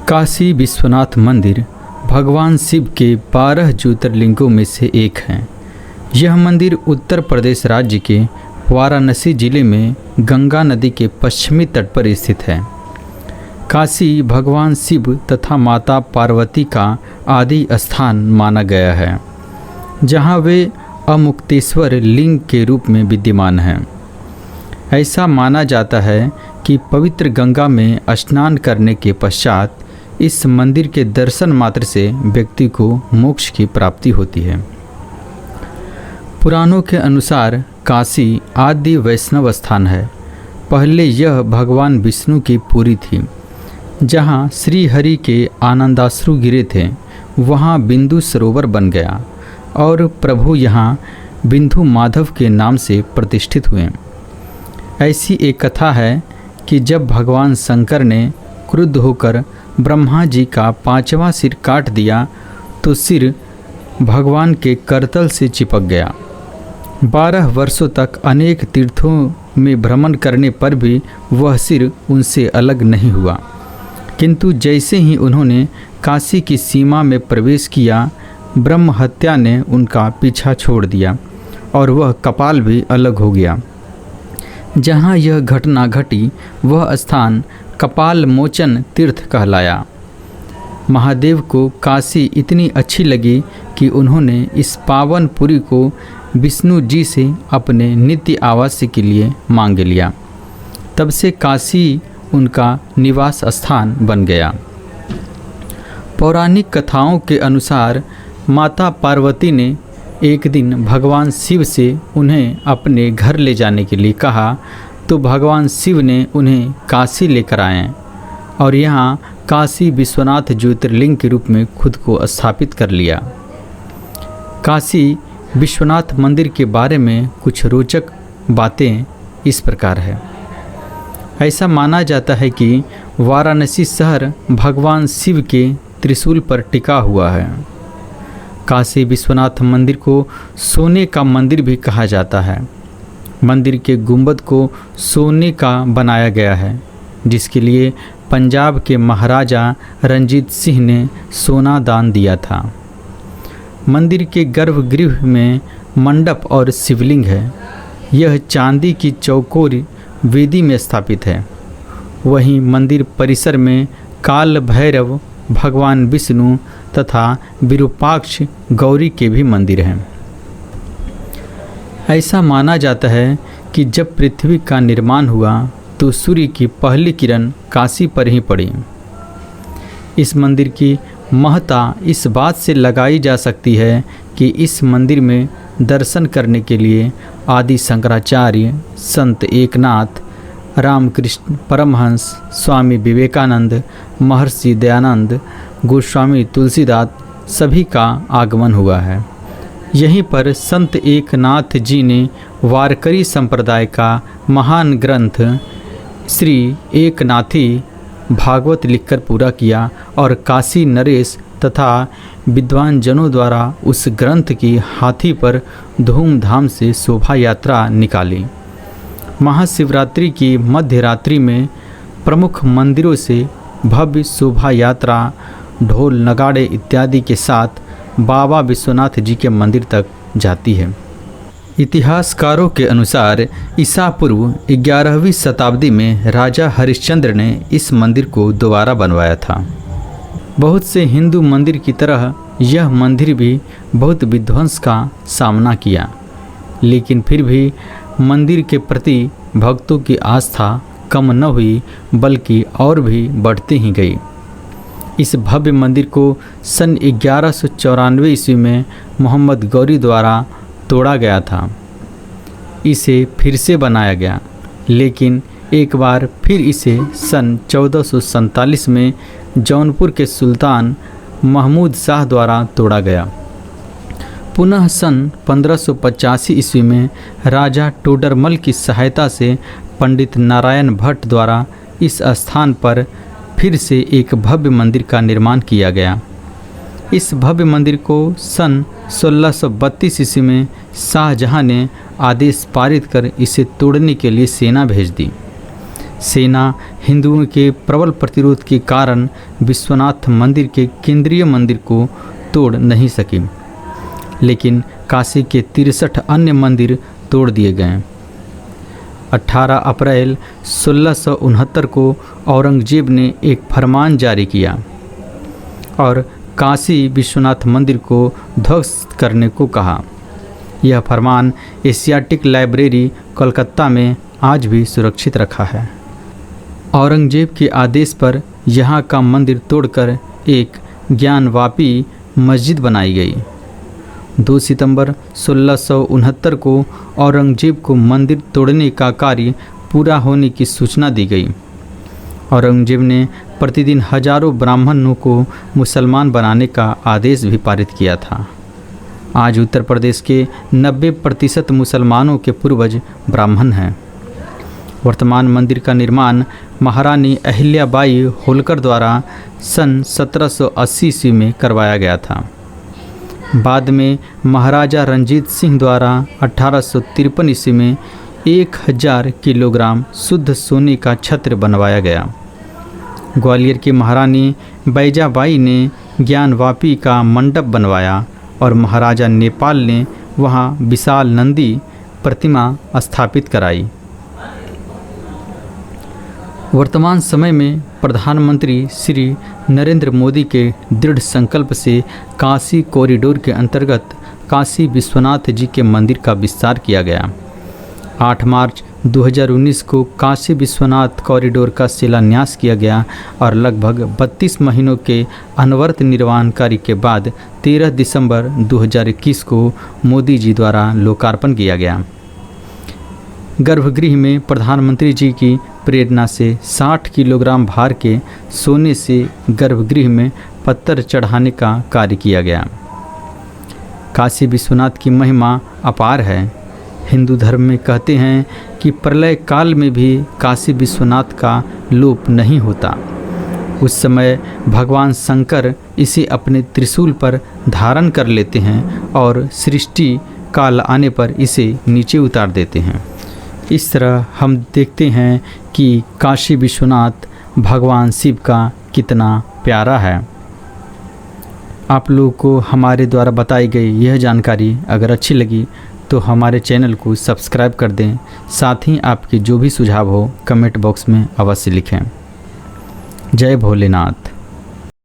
काशी विश्वनाथ मंदिर भगवान शिव के 12 ज्योतिर्लिंगों में से एक है। यह मंदिर उत्तर प्रदेश राज्य के वाराणसी जिले में गंगा नदी के पश्चिमी तट पर स्थित है। काशी भगवान शिव तथा माता पार्वती का आदि स्थान माना गया है, जहाँ वे अमुक्तेश्वर लिंग के रूप में विद्यमान हैं। ऐसा माना जाता है कि पवित्र गंगा में स्नान करने के पश्चात इस मंदिर के दर्शन मात्र से व्यक्ति को मोक्ष की प्राप्ति होती है। पुराणों के अनुसार काशी आदि वैष्णव स्थान है। पहले यह भगवान विष्णु की पुरी थी। जहाँ श्री हरि के आनंदाश्रु गिरे थे, वहाँ बिंदु सरोवर बन गया और प्रभु यहाँ बिंदु माधव के नाम से प्रतिष्ठित हुए। ऐसी एक कथा है कि जब भगवान शंकर ने क्रुद्ध होकर ब्रह्मा जी का 5वां सिर काट दिया तो सिर भगवान के करतल से चिपक गया। 12 वर्षों तक अनेक तीर्थों में भ्रमण करने पर भी वह सिर उनसे अलग नहीं हुआ, किंतु जैसे ही उन्होंने काशी की सीमा में प्रवेश किया, ब्रह्म हत्या ने उनका पीछा छोड़ दिया और वह कपाल भी अलग हो गया। जहाँ यह घटना घटी वह स्थान कपाल मोचन तीर्थ कहलाया। महादेव को काशी इतनी अच्छी लगी कि उन्होंने इस पावन पुरी को विष्णु जी से अपने नित्य आवास के लिए मांग लिया। तब से काशी उनका निवास स्थान बन गया। पौराणिक कथाओं के अनुसार माता पार्वती ने एक दिन भगवान शिव से उन्हें अपने घर ले जाने के लिए कहा, तो भगवान शिव ने उन्हें काशी लेकर आए और यहाँ काशी विश्वनाथ ज्योतिर्लिंग के रूप में खुद को स्थापित कर लिया। काशी विश्वनाथ मंदिर के बारे में कुछ रोचक बातें इस प्रकार है। ऐसा माना जाता है कि वाराणसी शहर भगवान शिव के त्रिशूल पर टिका हुआ है। काशी विश्वनाथ मंदिर को सोने का मंदिर भी कहा जाता है। मंदिर के गुंबद को सोने का बनाया गया है, जिसके लिए पंजाब के महाराजा रंजीत सिंह ने सोना दान दिया था। मंदिर के गर्भगृह में मंडप और शिवलिंग है। यह चांदी की चौकोर वेदी में स्थापित है। वहीं मंदिर परिसर में काल भैरव, भगवान विष्णु तथा विरूपाक्ष गौरी के भी मंदिर हैं। ऐसा माना जाता है कि जब पृथ्वी का निर्माण हुआ तो सूर्य की पहली किरण काशी पर ही पड़ी। इस मंदिर की महत्ता इस बात से लगाई जा सकती है कि इस मंदिर में दर्शन करने के लिए आदि शंकराचार्य, संत एकनाथ, रामकृष्ण परमहंस, स्वामी विवेकानंद, महर्षि दयानंद, गोस्वामी तुलसीदास सभी का आगमन हुआ है। यहीं पर संत एकनाथ जी ने वारकरी संप्रदाय का महान ग्रंथ श्री एकनाथी भागवत लिखकर पूरा किया और काशी नरेश तथा विद्वान जनों द्वारा उस ग्रंथ की हाथी पर धूमधाम से शोभा यात्रा निकाली। महाशिवरात्रि की मध्य रात्रि में प्रमुख मंदिरों से भव्य शोभा यात्रा ढोल नगाड़े इत्यादि के साथ बाबा विश्वनाथ जी के मंदिर तक जाती है। इतिहासकारों के अनुसार ईसा पूर्व 11वीं शताब्दी में राजा हरिश्चंद्र ने इस मंदिर को दोबारा बनवाया था। बहुत से हिंदू मंदिर की तरह यह मंदिर भी बहुत विध्वंस का सामना किया, लेकिन फिर भी मंदिर के प्रति भक्तों की आस्था कम न हुई, बल्कि और भी बढ़ती ही गई। इस भव्य मंदिर को सन 1194 ईस्वी में मोहम्मद गौरी द्वारा तोड़ा गया था। इसे फिर से बनाया गया, लेकिन एक बार फिर इसे सन 1447 में जौनपुर के सुल्तान महमूद शाह द्वारा तोड़ा गया। पुनः सन 1585 ईस्वी में राजा टोडरमल की सहायता से पंडित नारायण भट्ट द्वारा इस स्थान पर फिर से एक भव्य मंदिर का निर्माण किया गया। इस भव्य मंदिर को सन 1632 ईस्वी में शाहजहां ने आदेश पारित कर इसे तोड़ने के लिए सेना भेज दी। सेना हिंदुओं के प्रबल प्रतिरोध के कारण विश्वनाथ मंदिर के केंद्रीय मंदिर को तोड़ नहीं सकी, लेकिन काशी के 63 अन्य मंदिर तोड़ दिए गए। 18 अप्रैल 1669 को औरंगजेब ने एक फरमान जारी किया और काशी विश्वनाथ मंदिर को ध्वस्त करने को कहा। यह फरमान एशियाटिक लाइब्रेरी कोलकाता में आज भी सुरक्षित रखा है। औरंगजेब के आदेश पर यहाँ का मंदिर तोड़कर एक ज्ञानवापी मस्जिद बनाई गई। 2 सितंबर 1669 को औरंगजेब को मंदिर तोड़ने का कार्य पूरा होने की सूचना दी गई। औरंगजेब ने प्रतिदिन हजारों ब्राह्मणों को मुसलमान बनाने का आदेश भी पारित किया था। आज उत्तर प्रदेश के 90% मुसलमानों के पूर्वज ब्राह्मण हैं। वर्तमान मंदिर का निर्माण महारानी अहिल्याबाई होलकर द्वारा सन 1780 ईस्वी में करवाया गया था। बाद में महाराजा रंजीत सिंह द्वारा 1853 ईस्वी में 1000 किलोग्राम शुद्ध सोने का छत्र बनवाया गया। ग्वालियर की महारानी बैजाबाई ने ज्ञानवापी का मंडप बनवाया और महाराजा नेपाल ने वहां विशाल नंदी प्रतिमा स्थापित कराई। वर्तमान समय में प्रधानमंत्री श्री नरेंद्र मोदी के दृढ़ संकल्प से काशी कॉरिडोर के अंतर्गत काशी विश्वनाथ जी के मंदिर का विस्तार किया गया। 8 मार्च 2019 को काशी विश्वनाथ कॉरिडोर का शिलान्यास किया गया और लगभग 32 महीनों के अनवरत निर्माण कार्य के बाद 13 दिसंबर 2021 को मोदी जी द्वारा लोकार्पण किया गया। गर्भगृह में प्रधानमंत्री जी की प्रेरणा से 60 किलोग्राम भार के सोने से गर्भगृह में पत्थर चढ़ाने का कार्य किया गया। काशी विश्वनाथ की महिमा अपार है। हिंदू धर्म में कहते हैं कि प्रलय काल में भी काशी विश्वनाथ का लोप नहीं होता। उस समय भगवान शंकर इसे अपने त्रिशूल पर धारण कर लेते हैं और सृष्टि काल आने पर इसे नीचे उतार देते हैं। इस तरह हम देखते हैं कि काशी विश्वनाथ भगवान शिव का कितना प्यारा है। आप लोगों को हमारे द्वारा बताई गई यह जानकारी अगर अच्छी लगी तो हमारे चैनल को सब्सक्राइब कर दें। साथ ही आपके जो भी सुझाव हो कमेंट बॉक्स में अवश्य लिखें। जय भोलेनाथ।